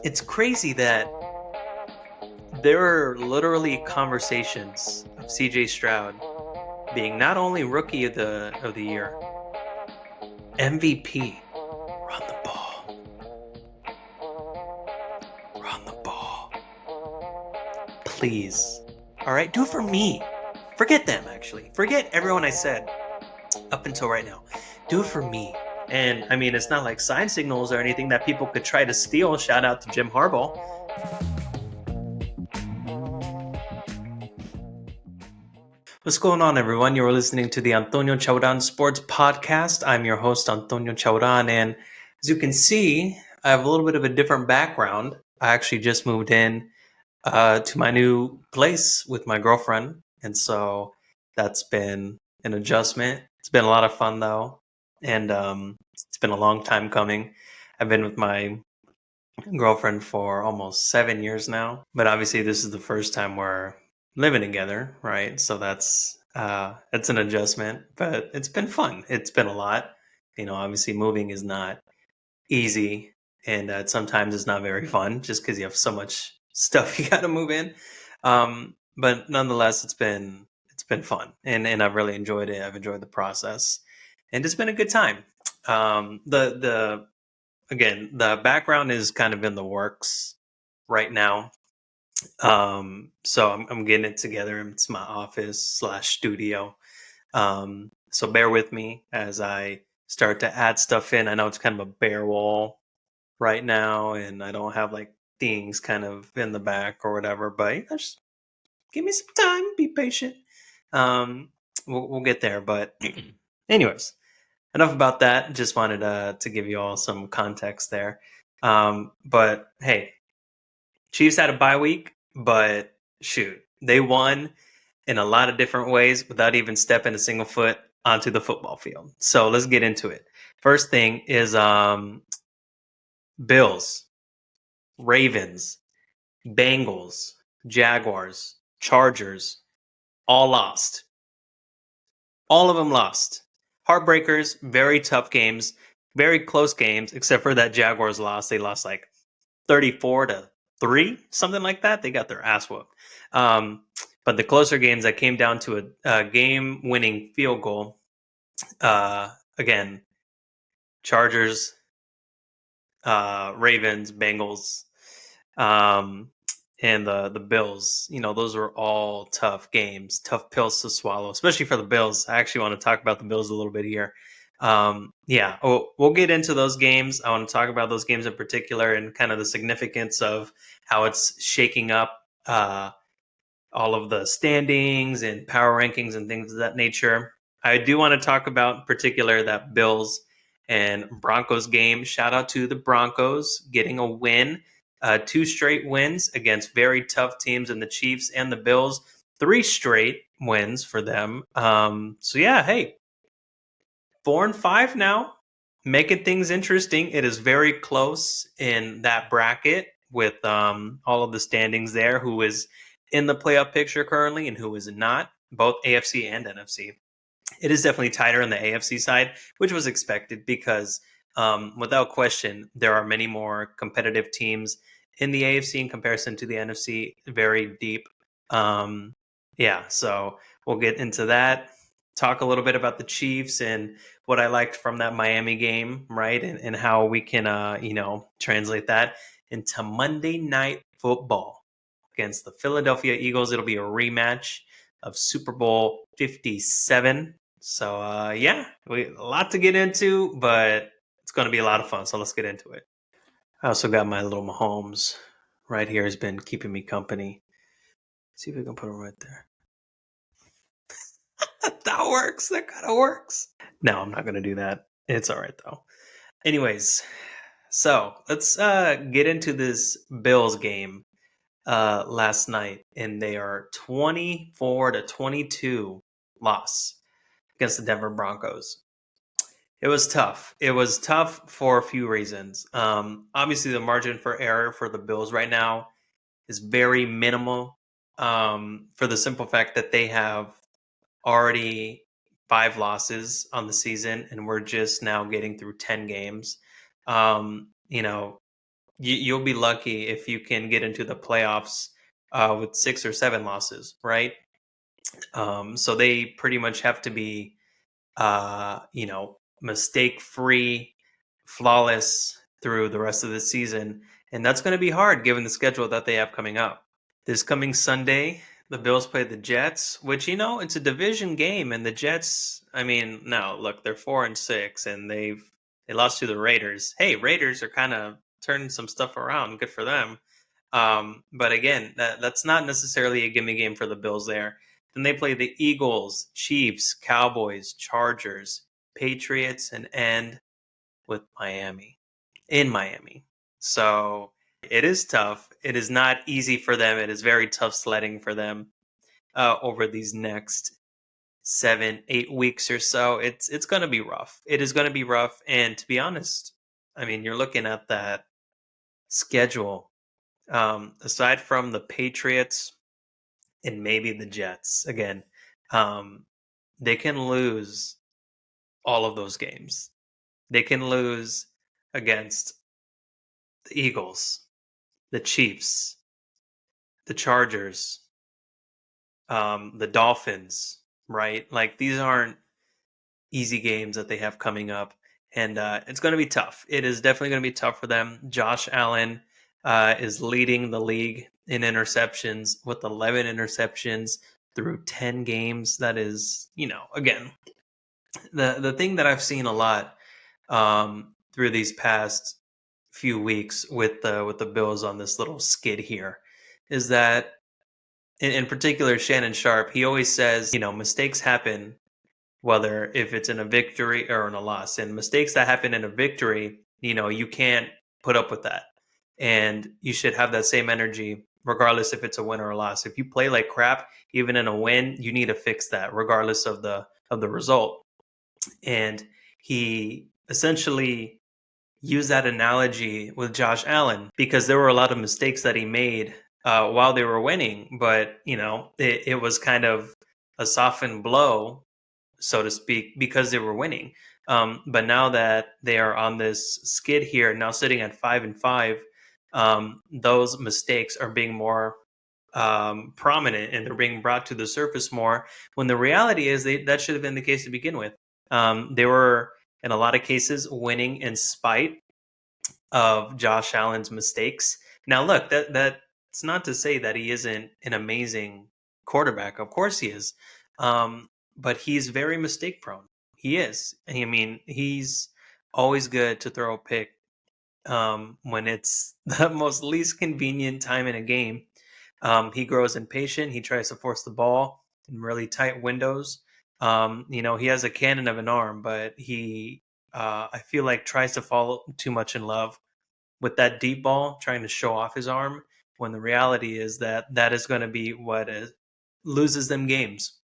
It's crazy that there are literally conversations of CJ Stroud being not only rookie of the year, MVP. Run the ball. Run the ball. Please. All right, do it for me. Forget them, actually. Forget everyone I said up until right now. Do it for me. And I mean, it's not like sign signals or anything that people could try to steal. Shout out to Jim Harbaugh. What's going on, everyone? You're listening to the Antonio Chauran Sports Podcast. I'm your host, Antonio Chauran. And as you can see, I have a little bit of a different background. I actually just moved in to my new place with my girlfriend. And so that's been an adjustment. It's been a lot of fun, though. And it's been a long time coming. I've been with my girlfriend for almost 7 years now. But obviously, this is the first time we're living together, right? So that's an adjustment, but it's been fun. It's been a lot. Obviously, moving is not easy, and sometimes it's not very fun just because you have so much stuff you got to move in. But nonetheless, it's been fun, and I've really enjoyed it. I've enjoyed the process, and it's been a good time. The again, the background is kind of in the works right now. So I'm getting it together. It's my office slash studio. So bear with me as I start to add stuff in. I know it's kind of a bare wall right now, and I don't have like things kind of in the back or whatever, but just give me some time, be patient. We'll get there. But anyways, enough about that. Just wanted to give you all some context there. But hey, Chiefs had a bye week, but shoot, they won in a lot of different ways without even stepping a single foot onto the football field. So let's get into it. First thing is Bills, Ravens, Bengals, Jaguars, Chargers, all lost. All of them lost. Heartbreakers, very tough games, very close games, except for that Jaguars loss. They lost like 34-3, something like that. They got their ass whooped. But the closer games that came down to a game-winning field goal, again, Chargers, Ravens, Bengals, um, and the Bills. Those were all tough games, tough pills to swallow, especially for the Bills. I actually want to talk about the Bills a little bit here. Yeah, we'll get into those games. I want to talk about those games in particular and kind of the significance of how it's shaking up all of the standings and power rankings and things of that nature. I do want to talk about in particular that Bills and Broncos game. Shout out to the Broncos getting a win, 2 straight wins against very tough teams in the Chiefs and the Bills. 3 straight wins for them. So yeah, hey, 4-5 now, making things interesting. It is very close in that bracket with all of the standings there. Who is in the playoff picture currently and who is not, both AFC and NFC. It is definitely tighter on the AFC side, which was expected because, without question, there are many more competitive teams in the AFC in comparison to the NFC. Very deep. Yeah, so we'll get into that. Talk a little bit about the Chiefs and what I liked from that Miami game, right? And how we can, translate that into Monday Night Football against the Philadelphia Eagles. It'll be a rematch of Super Bowl 57. So, yeah, a lot to get into, but it's going to be a lot of fun. So let's get into it. I also got my little Mahomes right here. Has been keeping me company. See if we can put him right there. That works. That kind of works. No, I'm not going to do that. It's all right, though. Anyways, so let's get into this Bills game last night, and they are 24-22 loss against the Denver Broncos. It was tough. It was tough for a few reasons. Obviously, the margin for error for the Bills right now is very minimal, for the simple fact that they have already 5 losses on the season, and we're just now getting through 10 games. you'll be lucky if you can get into the playoffs with 6 or 7 losses, right? So they pretty much have to be, mistake free, flawless through the rest of the season. And that's going to be hard given the schedule that they have coming up. This coming Sunday, the Bills play the Jets, which, it's a division game. And the Jets, I mean, no, look, they're 4-6 and they lost to the Raiders. Hey, Raiders are kind of turning some stuff around. Good for them. But again, that's not necessarily a gimme game for the Bills there. Then they play the Eagles, Chiefs, Cowboys, Chargers, Patriots, and end with Miami in Miami. So it is tough. It is not easy for them. It is very tough sledding for them over these next 7-8 weeks or so. It's going to be rough. It is going to be rough. And to be honest, I mean, you're looking at that schedule. Aside from the Patriots and maybe the Jets, again, um, they can lose all of those games. They can lose against the Eagles, the Chiefs, the Chargers, the Dolphins, right? Like these aren't easy games that they have coming up, and it's going to be tough. It is definitely going to be tough for them. Josh Allen is leading the league in interceptions with 11 interceptions through 10 games. That is, again, the thing that I've seen a lot through these past few weeks with the Bills on this little skid here is that in particular Shannon Sharp, he always says, mistakes happen whether if it's in a victory or in a loss. And mistakes that happen in a victory, you can't put up with that. And you should have that same energy regardless if it's a win or a loss. If you play like crap, even in a win, you need to fix that regardless of the result. And he essentially used that analogy with Josh Allen because there were a lot of mistakes that he made while they were winning, but it was kind of a softened blow, so to speak, because they were winning. But now that they are on this skid here, now sitting at 5-5, those mistakes are being more prominent and they're being brought to the surface more. When the reality is that should have been the case to begin with. They were in a lot of cases winning in spite of Josh Allen's mistakes. Now, look, that's not to say that he isn't an amazing quarterback. Of course, he is. But he's very mistake prone. He is. I mean, he's always good to throw a pick when it's the most least convenient time in a game. He grows impatient. He tries to force the ball in really tight windows. He has a cannon of an arm, but he, I feel like, tries to fall too much in love with that deep ball, trying to show off his arm, when the reality is that is going to be what loses them games.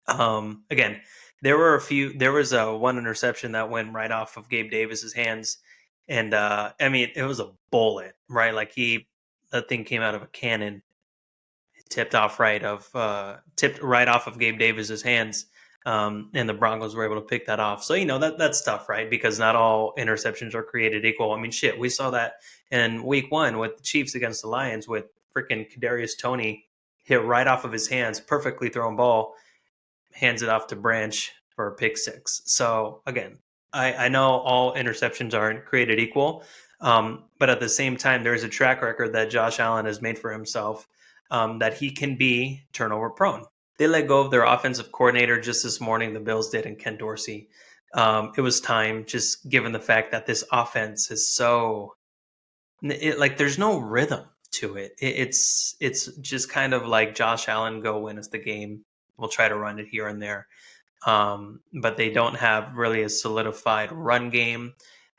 Again, there was a one interception that went right off of Gabe Davis's hands. And I mean, it was a bullet, right? Like that thing came out of a cannon, tipped right off of Gabe Davis's hands. And the Broncos were able to pick that off. So, that's tough, right? Because not all interceptions are created equal. I mean, shit, we saw that in week 1 with the Chiefs against the Lions with freaking Kadarius Toney hit right off of his hands, perfectly thrown ball, hands it off to Branch for a pick 6. So again, I know all interceptions aren't created equal, but at the same time, there's a track record that Josh Allen has made for himself that he can be turnover prone. They let go of their offensive coordinator just this morning. The Bills did, and Ken Dorsey. It was time, just given the fact that this offense is so there's no rhythm to it. It's just kind of like Josh Allen, go win us the game. We'll try to run it here and there. But they don't have really a solidified run game.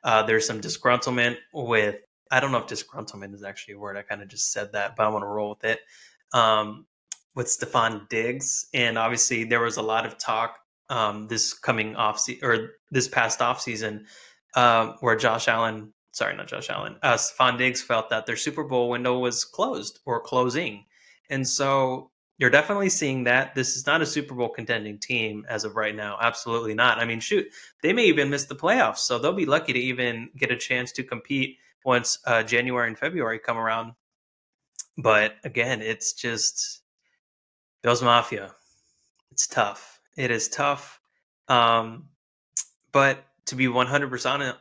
There's some disgruntlement with, I don't know if disgruntlement is actually a word. I kind of just said that, but I want to roll with it. With Stephon Diggs. And obviously there was a lot of talk this past offseason where Stephon Diggs felt that their Super Bowl window was closed or closing. And so you're definitely seeing that. This is not a Super Bowl contending team as of right now. Absolutely not. I mean, shoot, they may even miss the playoffs. So they'll be lucky to even get a chance to compete once January and February come around. But again, it's just Bills Mafia. It's tough. It is tough. Um, but to be 100%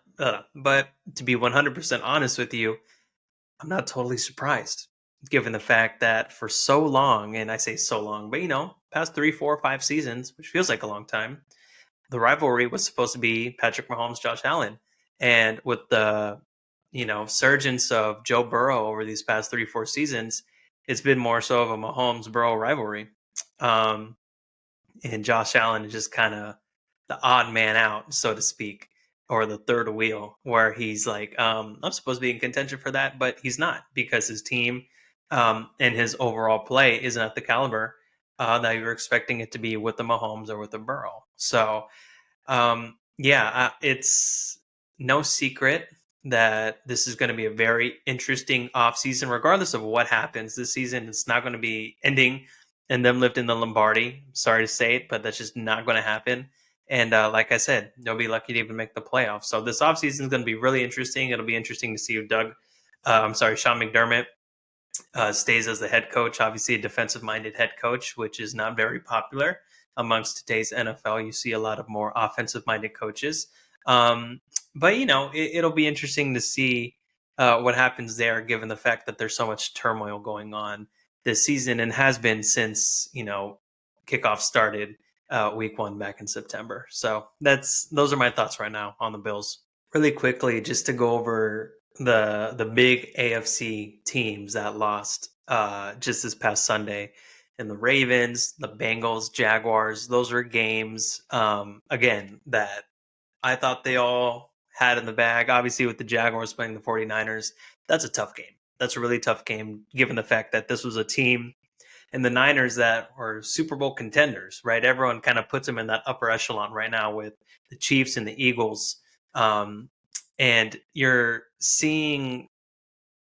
but to be 100% honest with you, I'm not totally surprised, given the fact that for so long, and I say so long, but past 3, 4, 5 seasons, which feels like a long time, the rivalry was supposed to be Patrick Mahomes, Josh Allen, and with the surgence of Joe Burrow over these past 3, 4 seasons, it's been more so of a Mahomes Burrow rivalry. Um, and Josh Allen is just kind of the odd man out, so to speak, or the third wheel, where he's like, I'm supposed to be in contention for that, but he's not because his team and his overall play isn't at the caliber that you're expecting it to be with the Mahomes or with the Burrow. So it's no secret that this is going to be a very interesting offseason, regardless of what happens this season. It's not going to be ending and them lifting the Lombardi. Sorry to say it, but that's just not going to happen. And like I said, they'll be lucky to even make the playoffs. So this offseason is going to be really interesting. It'll be interesting to see if Sean McDermott stays as the head coach. Obviously, a defensive-minded head coach, which is not very popular amongst today's NFL. You see a lot of more offensive-minded coaches. But it'll be interesting to see what happens there, given the fact that there's so much turmoil going on this season and has been since kickoff started week 1 back in September. So those are my thoughts right now on the Bills. Really quickly, just to go over the big AFC teams that lost just this past Sunday, and the Ravens, the Bengals, Jaguars. Those were games again that I thought they all had in the bag. Obviously, with the Jaguars playing the 49ers, that's a tough game. That's a really tough game, given the fact that this was a team and the Niners that were Super Bowl contenders, right? Everyone kind of puts them in that upper echelon right now with the Chiefs and the Eagles. And you're seeing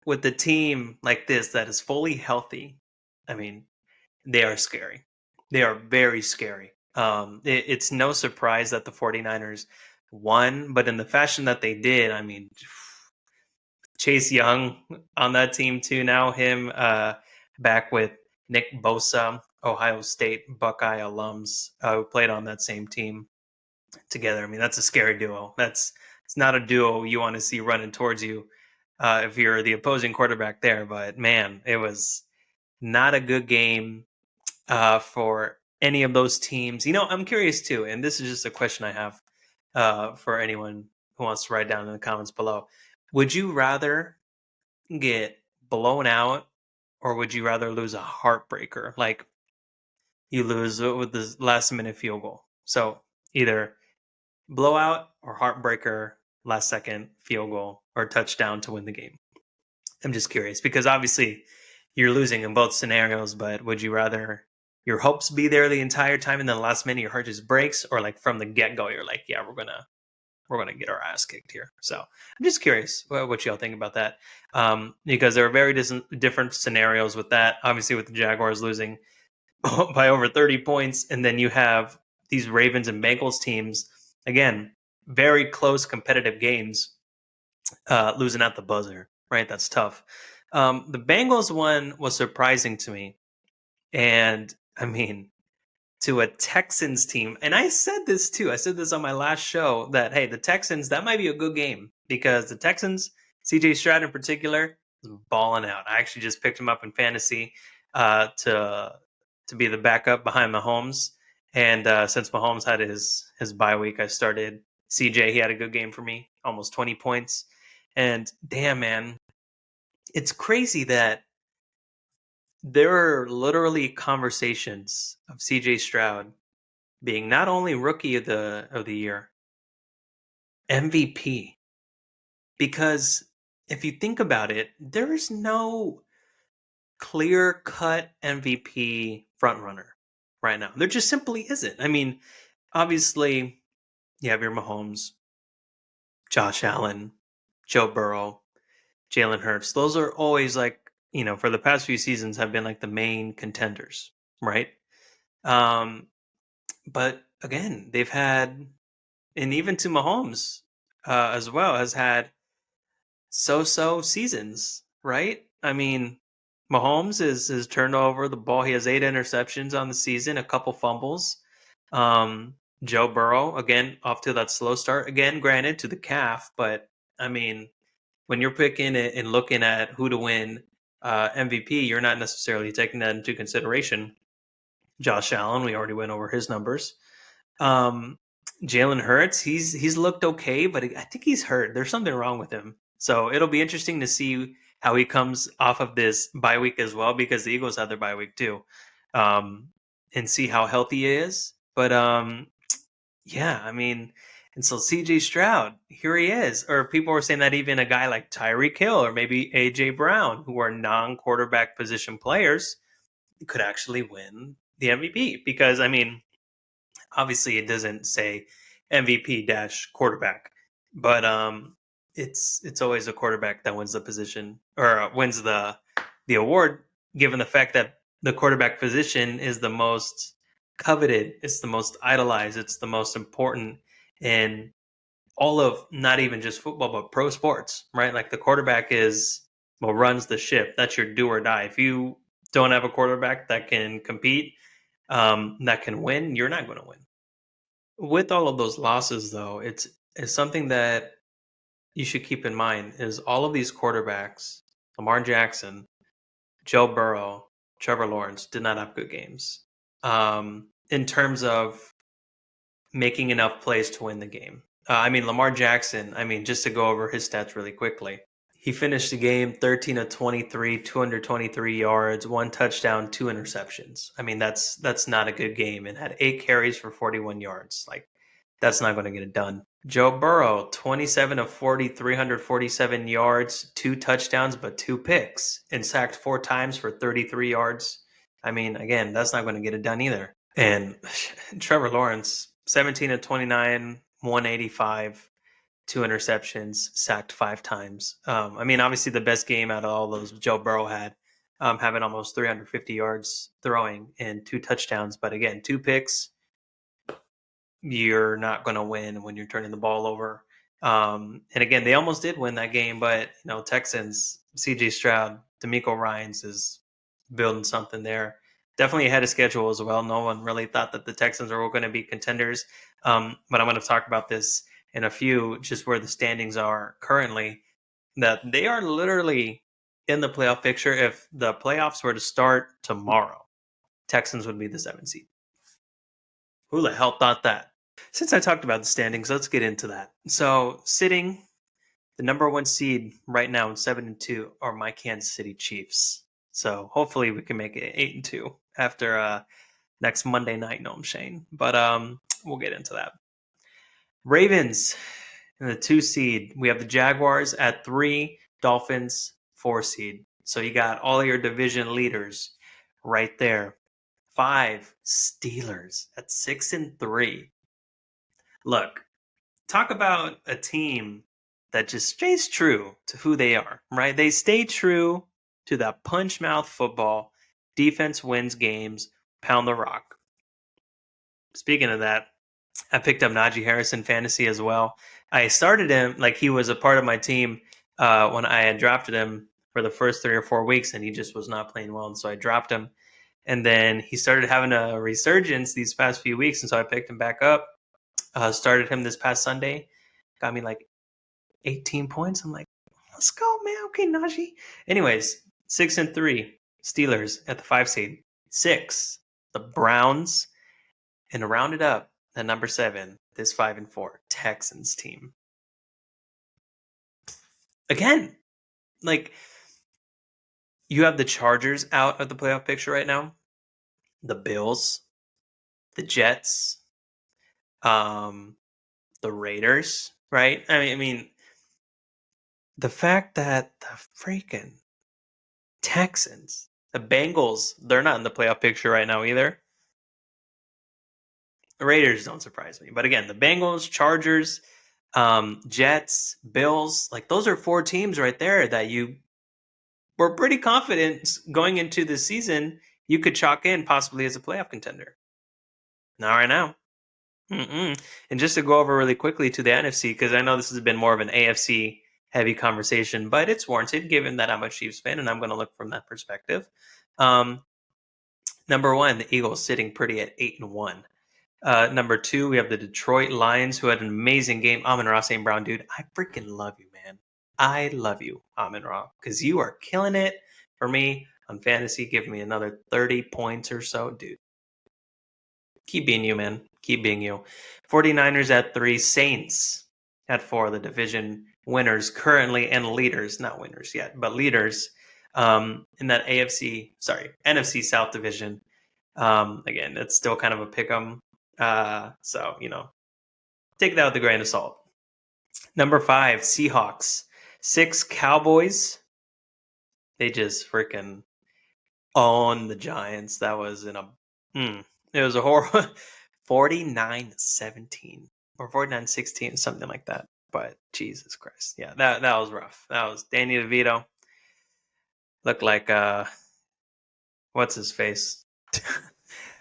with the team like this that is fully healthy, I mean, they are scary. They are very scary. It's no surprise that the 49ers won, but in the fashion that they did, I mean, Chase Young on that team too. Now him back with Nick Bosa, Ohio State Buckeye alums who played on that same team together. I mean, that's a scary duo. It's not a duo you want to see running towards you if you're the opposing quarterback there. But man, it was not a good game for any of those teams. I'm curious too, and this is just a question I have for anyone who wants to write down in the comments below. Would you rather get blown out, or would you rather lose a heartbreaker? Like you lose with the last minute field goal. So either blowout or heartbreaker, last second field goal or touchdown to win the game. I'm just curious because obviously you're losing in both scenarios, but would you rather your hopes be there the entire time and then the last minute your heart just breaks, or like from the get go you're like, yeah, we're gonna get our ass kicked here. So I'm just curious what y'all think about that, because there are very different scenarios with that. Obviously, with the Jaguars losing by over 30 points, and then you have these Ravens and Bengals teams again, very close competitive games, losing at the buzzer. Right, that's tough. The Bengals one was surprising to me, and I mean, to a Texans team. And I said this too. I said this on my last show that, hey, the Texans, that might be a good game because the Texans, CJ Stroud in particular, is balling out. I actually just picked him up in fantasy to be the backup behind Mahomes. And since Mahomes had his bye week, I started CJ. He had a good game for me, almost 20 points. And damn, man, it's crazy that there are literally conversations of CJ Stroud being not only rookie of the year, MVP. Because if you think about it, there is no clear-cut MVP frontrunner right now. There just simply isn't. I mean, obviously, you have your Mahomes, Josh Allen, Joe Burrow, Jalen Hurts. Those are always like, for the past few seasons have been like the main contenders, right? But again, they've had, and even to Mahomes as well, has had so seasons, right? I mean, Mahomes is turned over the ball. He has 8 interceptions on the season, a couple fumbles. Um, Joe Burrow, again, off to that slow start. Again, granted, to the calf, but I mean, when you're picking it and looking at who to win MVP, you're not necessarily taking that into consideration. Josh Allen, we already went over his numbers. Um, Jalen Hurts, he's looked okay, but I think he's hurt. There's something wrong with him. So it'll be interesting to see how he comes off of this bye week as well, because the Eagles have their bye week too, um, and see how healthy he is. But yeah, I mean, and so CJ Stroud, here he is. Or people were saying that even a guy like Tyreek Hill or maybe AJ Brown, who are non-quarterback position players, could actually win the MVP. Because I mean, obviously it doesn't say MVP dash quarterback, but it's always a quarterback that wins the position or wins the award, given the fact that the quarterback position is the most coveted, it's the most idolized, it's the most important in all of not even just football but pro sports, right? Like the quarterback is what runs the ship. That's your do or die. If you don't have a quarterback that can compete, that can win, you're not going to win. With all of those losses, though, it's something that you should keep in mind is all of these quarterbacks, Lamar Jackson, Joe Burrow, Trevor Lawrence, did not have good games. In terms of making enough plays to win the game. I mean, Lamar Jackson, I mean, just to go over his stats really quickly. He finished the game 13 of 23, 223 yards, 1 touchdown, 2 interceptions. I mean, that's not a good game, and had 8 carries for 41 yards. Like, that's not going to get it done. Joe Burrow, 27 of 40, 347 yards, 2 touchdowns, but 2 picks, and sacked 4 times for 33 yards. I mean, again, that's not going to get it done either. And Trevor Lawrence, 17 of 29, 185, 2 interceptions, sacked 5 times. I mean, obviously the best game out of all those Joe Burrow had, having almost 350 yards throwing and 2 touchdowns. But again, 2 picks, you're not going to win when you're turning the ball over. And again, they almost did win that game, but Texans, CJ Stroud, D'Amico Ryans is building something there. Definitely ahead of schedule as well. No one really thought that the Texans were going to be contenders. But I'm going to talk about this in a few, just where the standings are currently, that they are literally in the playoff picture. If the playoffs were to start tomorrow, Texans would be the 7th seed. Who the hell thought that? Since I talked about the standings, let's get into that. So, sitting the number 1 seed right now in 7-2 are my Kansas City Chiefs. So, hopefully, we can make it 8-2 after next Monday night. No, I'm Shane, but we'll get into that. Ravens in the 2 seed. We have the Jaguars at 3, Dolphins 4 seed. So you got all your division leaders right there. 5, Steelers at 6-3. Look, talk about a team that just stays true to who they are, right? They stay true to that punch mouth football. Defense wins games, pound the rock. Speaking of that, I picked up Najee Harris in fantasy as well. I started him like he was a part of my team when I had drafted him for the first 3 or 4 weeks, and he just was not playing well. And so I dropped him. And then he started having a resurgence these past few weeks. And so I picked him back up. Started him this past Sunday, got me like 18 points. I'm like, let's go, man. Okay, Najee. Anyways, 6-3 Steelers at the 5 seed. 6, the Browns, and to round it up at number 7, this 5-4 Texans team. Again, like, you have the Chargers out of the playoff picture right now, the Bills, the Jets, the Raiders, right? I mean, the fact that the freaking Texans, the Bengals, they're not in the playoff picture right now either. The Raiders don't surprise me. But again, the Bengals, Chargers, Jets, Bills, like those are 4 teams right there that you were pretty confident going into the season you could chalk in possibly as a playoff contender. Not right now. And just to go over really quickly to the NFC, because I know this has been more of an AFC heavy conversation, but it's warranted given that I'm a Chiefs fan and I'm going to look from that perspective. Number one, the Eagles sitting pretty at 8-1. Number two, we have the Detroit Lions, who had an amazing game. Amon-Ra St. Brown, dude, I freaking love you, man. I love you, Amon-Ra, because you are killing it for me on fantasy. Give me another 30 points or so, dude. Keep being you, man. Keep being you. 49ers at 3, Saints at 4, the division winners currently and leaders, not winners yet, but leaders in that NFC South division. Again, it's still kind of a pick 'em. So, take that with a grain of salt. Number 5, Seahawks. 6, Cowboys. They just freaking own the Giants. That was it was a horrible 49-17 or 49-16, something like that. But Jesus Christ. Yeah, that was rough. That was Danny DeVito. Looked like what's his face?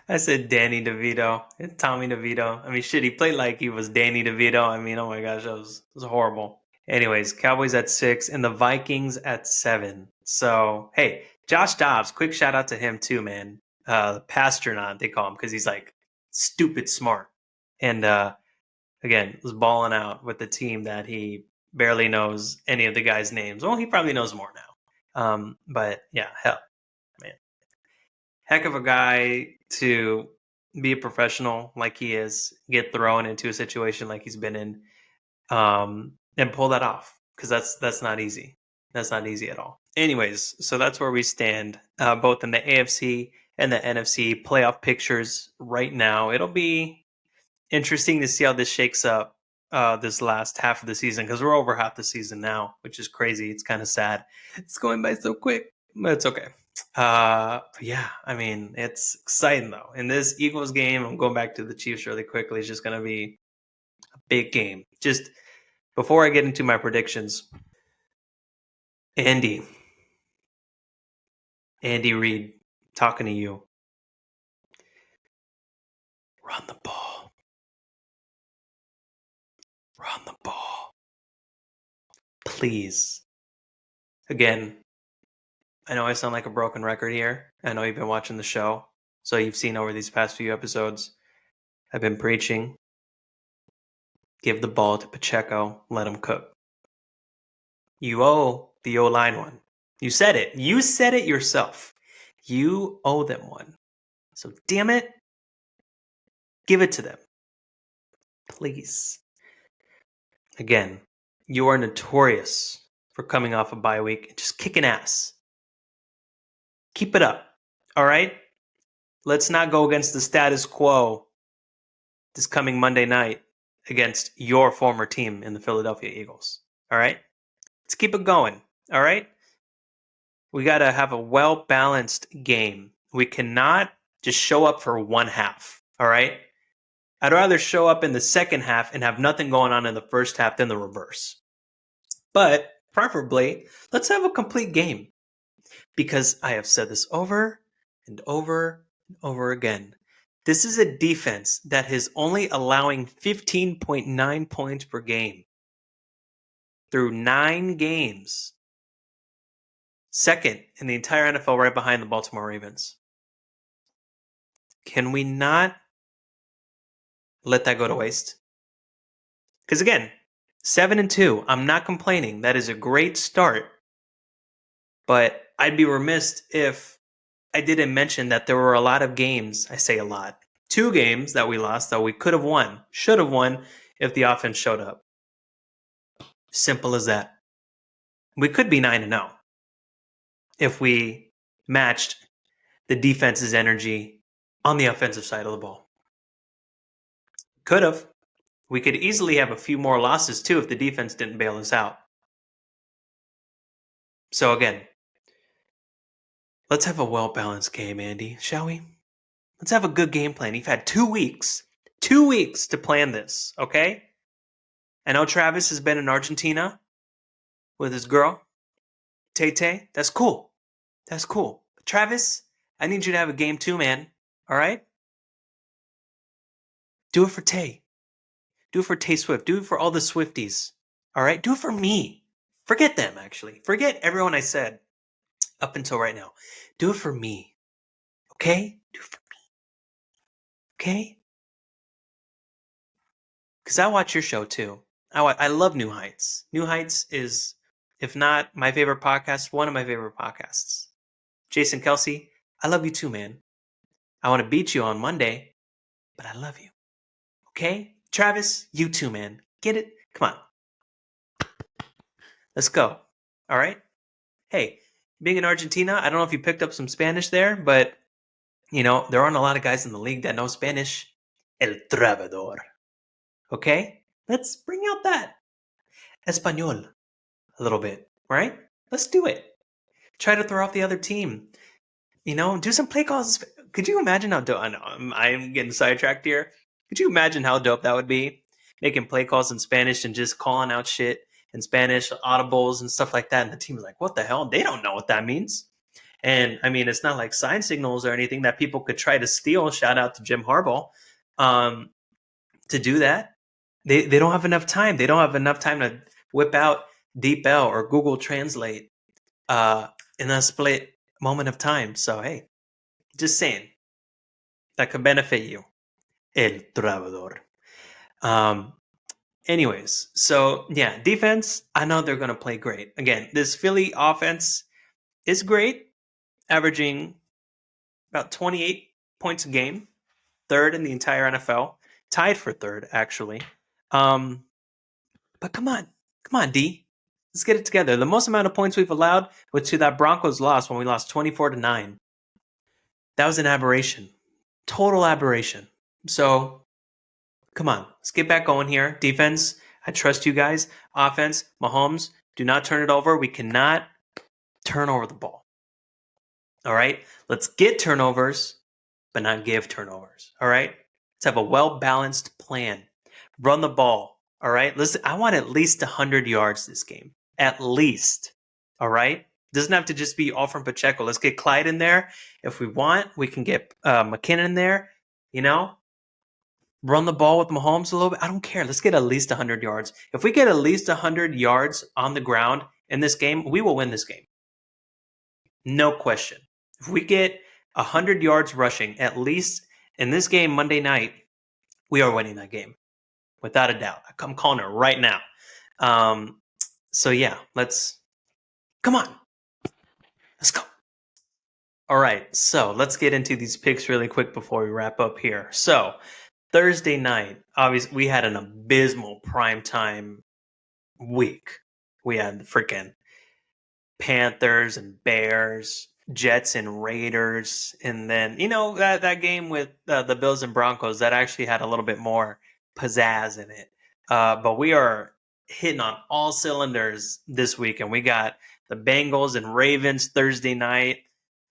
I said Danny DeVito. Tommy DeVito. I mean, shit, he played like he was Danny DeVito. I mean, oh my gosh, that was horrible. Anyways, Cowboys at 6 and the Vikings at 7. So, hey, Josh Dobbs, quick shout out to him too, man. Pastronaut, they call him, because he's like stupid smart. And again, was balling out with the team that he barely knows any of the guys' names. Well, he probably knows more now. But yeah, hell, man. Heck of a guy to be a professional like he is, get thrown into a situation like he's been in, and pull that off, because that's not easy. That's not easy at all. Anyways, so that's where we stand, both in the AFC and the NFC playoff pictures right now. It'll be interesting to see how this shakes up this last half of the season, because we're over half the season now, which is crazy. It's kind of sad. It's going by so quick, but it's okay. Yeah, I mean, it's exciting though. In this Eagles game, I'm going back to the Chiefs really quickly. It's just going to be a big game. Just before I get into my predictions, Andy Reid, talking to you. Run the ball. Run the ball. Please. Again, I know I sound like a broken record here. I know you've been watching the show, so you've seen over these past few episodes, I've been preaching. Give the ball to Pacheco. Let him cook. You owe the O-line one. You said it. You said it yourself. You owe them one. So damn it, give it to them. Please. Again, you are notorious for coming off a bye week and just kicking ass. Keep it up. All right? Let's not go against the status quo this coming Monday night against your former team in the Philadelphia Eagles. All right? Let's keep it going. All right? We got to have a well-balanced game. We cannot just show up for one half. All right? I'd rather show up in the second half and have nothing going on in the first half than the reverse. But preferably, let's have a complete game. Because I have said this over and over and over again. This is a defense that is only allowing 15.9 points per game through 9 games. Second in the entire NFL, right behind the Baltimore Ravens. Can we not let that go to waste? Because again, 7-2, I'm not complaining. That is a great start. But I'd be remiss if I didn't mention that there were a lot of games, I say a lot, 2 games that we lost that we could have won, should have won if the offense showed up. Simple as that. We could be 9-0 if we matched the defense's energy on the offensive side of the ball. Could have. We could easily have a few more losses too if the defense didn't bail us out. So again, let's have a well-balanced game, Andy, shall we? Let's have a good game plan. You've had 2 weeks to plan this, okay? I know Travis has been in Argentina with his girl, Tay. That's cool. That's cool. But Travis, I need you to have a game too, man. All right? Do it for Tay. Do it for Tay Swift. Do it for all the Swifties. All right? Do it for me. Forget them, actually. Forget everyone I said up until right now. Do it for me. Okay? Do it for me. Okay? Because I watch your show too. I love New Heights. New Heights is, if not my favorite podcast, one of my favorite podcasts. Jason Kelsey, I love you too, man. I want to beat you on Monday, but I love you. Okay? Travis, you too, man. Get it? Come on. Let's go. All right? Hey, being in Argentina, I don't know if you picked up some Spanish there, but there aren't a lot of guys in the league that know Spanish. El Trabador. Okay? Let's bring out that Espanol a little bit, right? Let's do it. Try to throw off the other team. Do some play calls. Could you imagine how dope? I know I'm getting sidetracked here. Could you imagine how dope that would be? Making play calls in Spanish and just calling out shit in Spanish, audibles and stuff like that. And the team's like, what the hell? They don't know what that means. And I mean, it's not like sign signals or anything that people could try to steal. Shout out to Jim Harbaugh to do that. They don't have enough time. They don't have enough time to whip out DeepL or Google Translate in a split moment of time. So hey, just saying that could benefit you. El Trabador. Um, anyways, so yeah, defense. I know they're gonna play great. Again, this Philly offense is great, averaging about 28 points a game, third in the entire NFL, tied for third actually. But come on, D. Let's get it together. The most amount of points we've allowed was to that Broncos loss when we lost 24-9. That was an aberration. Total aberration. So, come on. Let's get back going here. Defense, I trust you guys. Offense, Mahomes, do not turn it over. We cannot turn over the ball. All right? Let's get turnovers, but not give turnovers. All right? Let's have a well-balanced plan. Run the ball. All right? Listen, I want at least 100 yards this game. At least. All right? Doesn't have to just be all from Pacheco. Let's get Clyde in there. If we want, we can get McKinnon in there. Run the ball with Mahomes a little bit. I don't care. Let's get at least 100 yards. If we get at least 100 yards on the ground in this game, we will win this game. No question. If we get 100 yards rushing, at least in this game Monday night, we are winning that game. Without a doubt. I'm calling it right now. So yeah, come on. Let's go. All right, so let's get into these picks really quick before we wrap up here. So Thursday night, obviously, we had an abysmal primetime week. We had the freaking Panthers and Bears, Jets and Raiders, and then that game with the Bills and Broncos that actually had a little bit more pizzazz in it. But we are hitting on all cylinders this week, and we got the Bengals and Ravens Thursday night,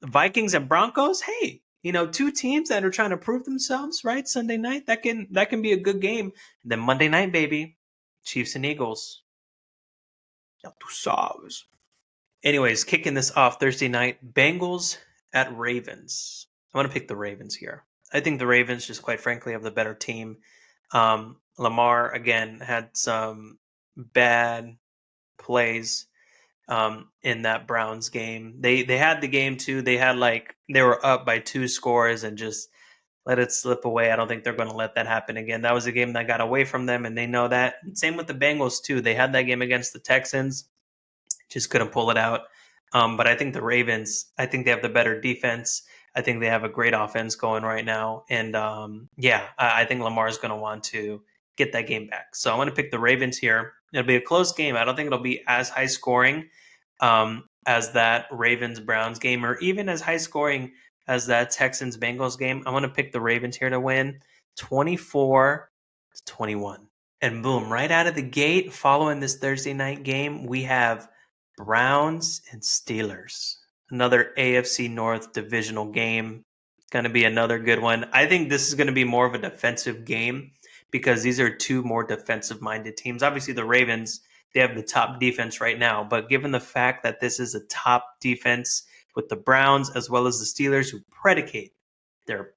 the Vikings and Broncos. Hey, two teams that are trying to prove themselves, right? Sunday night, that can be a good game. And then Monday night, baby, Chiefs and Eagles. Ya tú sabes. Anyways, kicking this off Thursday night, Bengals at Ravens. I'm going to pick the Ravens here. I think the Ravens, just quite frankly, have the better team. Lamar, again, had some bad plays in that Browns game. They had the game, too. They were up by 2 scores and just let it slip away. I don't think they're going to let that happen again. That was a game that got away from them, and they know that. Same with the Bengals, too. They had that game against the Texans. Just couldn't pull it out. But I think the Ravens, I think they have the better defense. I think they have a great offense going right now. And I think Lamar is going to want to get that game back. So I'm going to pick the Ravens here. It'll be a close game. I don't think it'll be as high scoring as that Ravens-Browns game, or even as high scoring as that Texans-Bengals game. I'm going to pick the Ravens here to win 24-21. And boom, right out of the gate, following this Thursday night game, we have Browns and Steelers. Another AFC North divisional game. Going to be another good one. I think this is going to be more of a defensive game because these are two more defensive-minded teams. Obviously, the Ravens, they have the top defense right now, but given the fact that this is a top defense with the Browns as well as the Steelers who predicate their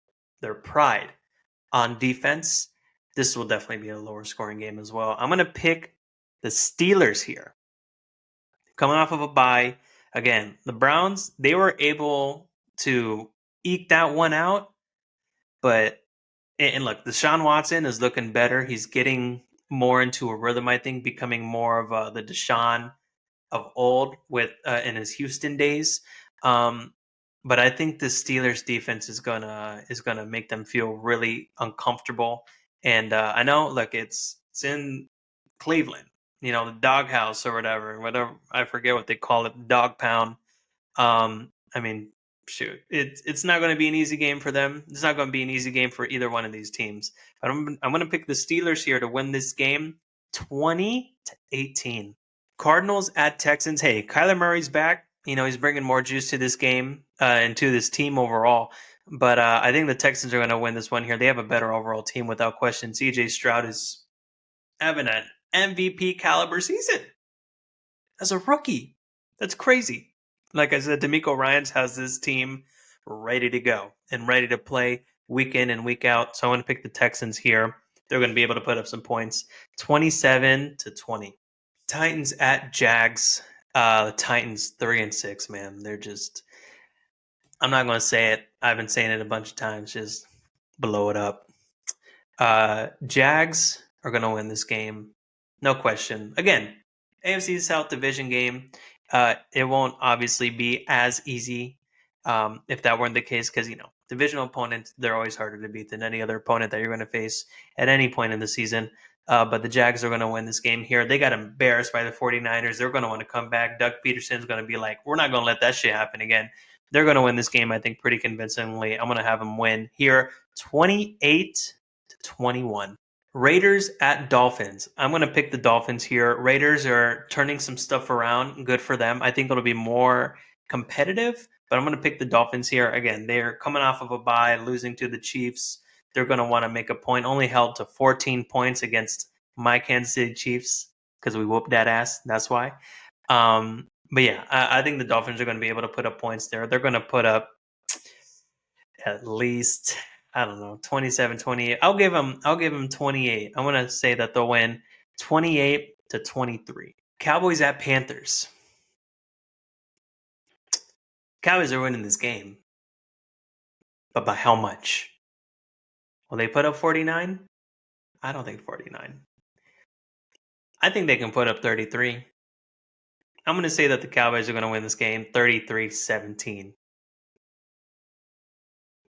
pride on defense, this will definitely be a lower scoring game as well. I'm going to pick the Steelers here. coming off of a bye. Again, the Browns, they were able to eke that one out, but and look, Deshaun Watson is looking better. He's getting more into a rhythm, I think, becoming more of the Deshaun of old with in his Houston days. Um, but I think the Steelers defense is gonna make them feel really uncomfortable. And I know, look, it's in Cleveland, the doghouse or whatever. I forget what they call it, dog pound. I mean, shoot, it's not going to be an easy game for them. It's not going to be an easy game for either one of these teams. But I'm going to pick the Steelers here to win this game, 20-18. Cardinals at Texans. Hey, Kyler Murray's back. He's bringing more juice to this game and to this team overall. But I think the Texans are going to win this one here. They have a better overall team without question. CJ Stroud is having an MVP caliber season as a rookie. That's crazy. Like I said, D'Amico Ryans has this team ready to go and ready to play week in and week out. So I want to pick the Texans here. They're going to be able to put up some points. 27-20. Titans at Jags. The Titans 3-6, man. They're just, I'm not going to say it. I've been saying it a bunch of times. Just blow it up. Jags are going to win this game. No question. Again, AFC South Division game. It won't obviously be as easy if that weren't the case because, divisional opponents, they're always harder to beat than any other opponent that you're going to face at any point in the season. But the Jags are going to win this game here. They got embarrassed by the 49ers. They're going to want to come back. Doug Peterson's going to be like, we're not going to let that shit happen again. They're going to win this game, I think, pretty convincingly. I'm going to have them win here 28-21. Raiders at Dolphins. I'm going to pick the Dolphins here. Raiders are turning some stuff around. Good for them. I think it'll be more competitive, but I'm going to pick the Dolphins here. Again, they're coming off of a bye, losing to the Chiefs. They're going to want to make a point. Only held to 14 points against my Kansas City Chiefs because we whooped that ass. That's why. But yeah, I think the Dolphins are going to be able to put up points there. They're going to put up at least, I don't know, 27, 28. I'll give them 28. I'm going to say that they'll win 28-23. Cowboys at Panthers. Cowboys are winning this game. But by how much? Will they put up 49? I don't think 49. I think they can put up 33. I'm going to say that the Cowboys are going to win this game 33-17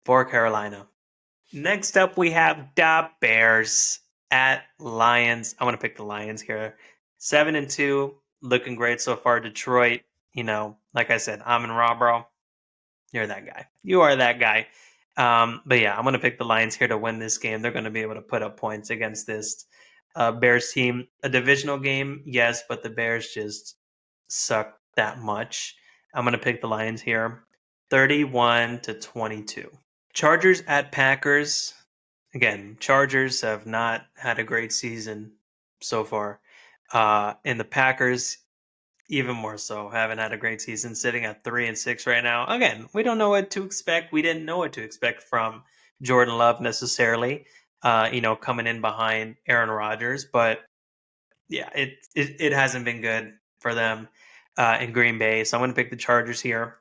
for Carolina. Next up, we have the Bears at Lions. I want to pick the Lions here. 7-2, looking great so far. Detroit, like I said, Amon Ra, bro. You're that guy. You are that guy. But yeah, I'm going to pick the Lions here to win this game. They're going to be able to put up points against this Bears team. A divisional game, yes, but the Bears just suck that much. I'm going to pick the Lions here. 31-22. Chargers at Packers. Again, Chargers have not had a great season so far. And the Packers, even more so, haven't had a great season, sitting at 3-6 right now. Again, we don't know what to expect. We didn't know what to expect from Jordan Love necessarily, coming in behind Aaron Rodgers. But yeah, it hasn't been good for them in Green Bay. So I'm going to pick the Chargers here.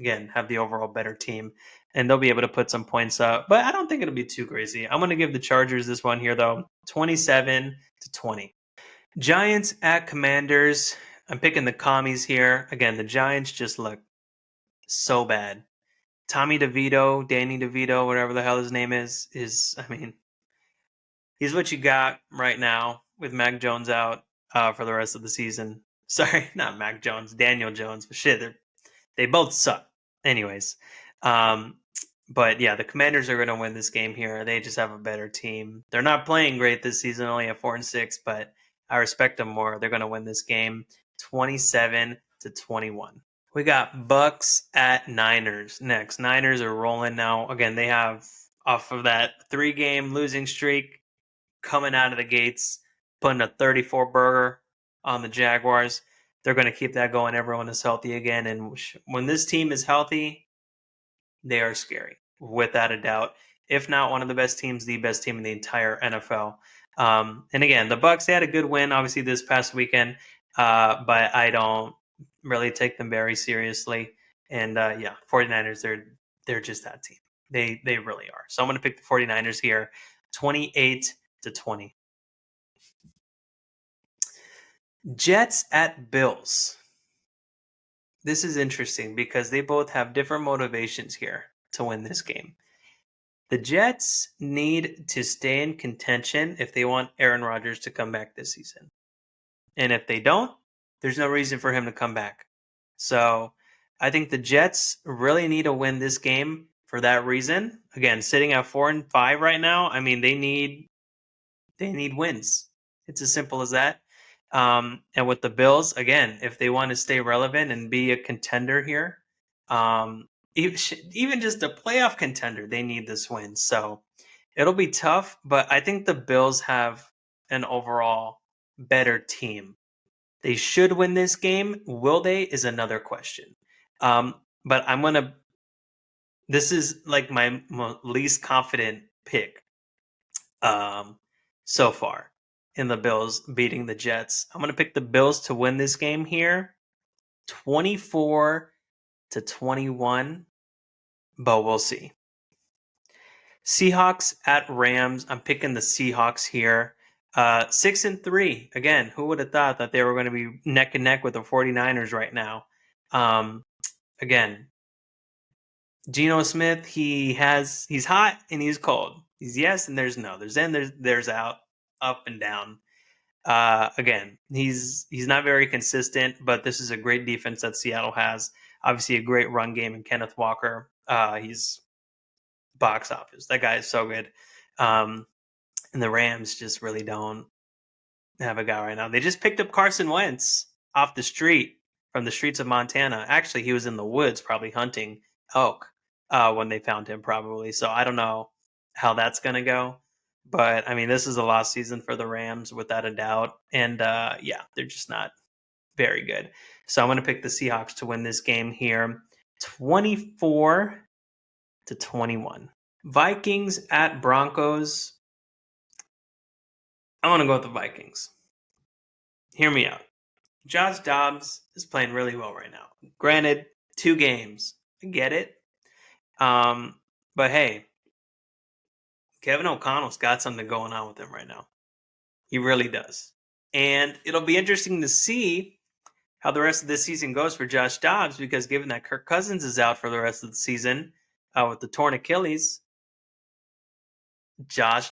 Again, have the overall better team, and they'll be able to put some points up. But I don't think it'll be too crazy. I'm going to give the Chargers this one here, though, 27-20. Giants at Commanders. I'm picking the Commies here. Again, the Giants just look so bad. Danny DeVito, whatever the hell his name is, he's what you got right now with Mac Jones out for the rest of the season. Sorry, not Mac Jones, Daniel Jones. But shit, they both suck. Anyways, but yeah, the Commanders are going to win this game here. They just have a better team. They're not playing great this season, only at 4-6, but I respect them more. They're going to win this game 27-21. We got Bucks at Niners next. Niners are rolling now. Again, they have off of that 3-game losing streak coming out of the gates, putting a 34 burger on the Jaguars. They're going to keep that going. Everyone is healthy again. And when this team is healthy, they are scary, without a doubt. If not one of the best teams, the best team in the entire NFL. And again, the Bucks, they had a good win, obviously, this past weekend. But I don't really take them very seriously. And 49ers, they're just that team. They really are. So I'm going to pick the 49ers here, 28-20. Jets at Bills. This is interesting because they both have different motivations here to win this game. The Jets need to stay in contention if they want Aaron Rodgers to come back this season. And if they don't, there's no reason for him to come back. So I think the Jets really need to win this game for that reason. Again, sitting at 4-5 right now, I mean they need wins. It's as simple as that. And with the Bills, again, if they want to stay relevant and be a contender here, even just a playoff contender, they need this win. So it'll be tough, but I think the Bills have an overall better team. They should win this game. Will they is another question. But I'm going to, this is like my least confident pick so far in the Bills beating the Jets. I'm going to pick the Bills to win this game here 24-21, but we'll see. Seahawks at Rams. I'm picking the Seahawks here. 6-3. Again, who would have thought that they were going to be neck and neck with the 49ers right now? Again, Geno Smith, he's hot and he's cold. He's yes and there's no. There's in, there's out, up and down. Again, he's not very consistent, but this is a great defense that Seattle has. Obviously, a great run game in Kenneth Walker. He's box office. That guy is so good. And the Rams just really don't have a guy right now. They just picked up Carson Wentz off the street from the streets of Montana. Actually, he was in the woods probably hunting elk when they found him probably. So I don't know how that's going to go. But, I mean, this is a lost season for the Rams without a doubt. And, they're just not very good. So I'm going to pick the Seahawks to win this game here 24-21. Vikings at Broncos. I want to go with the Vikings. Hear me out. Josh Dobbs is playing really well right now. Granted, 2 games. I get it. But hey, Kevin O'Connell's got something going on with him right now. He really does. And it'll be interesting to see how the rest of this season goes for Josh Dobbs, because given that Kirk Cousins is out for the rest of the season with the torn Achilles, Josh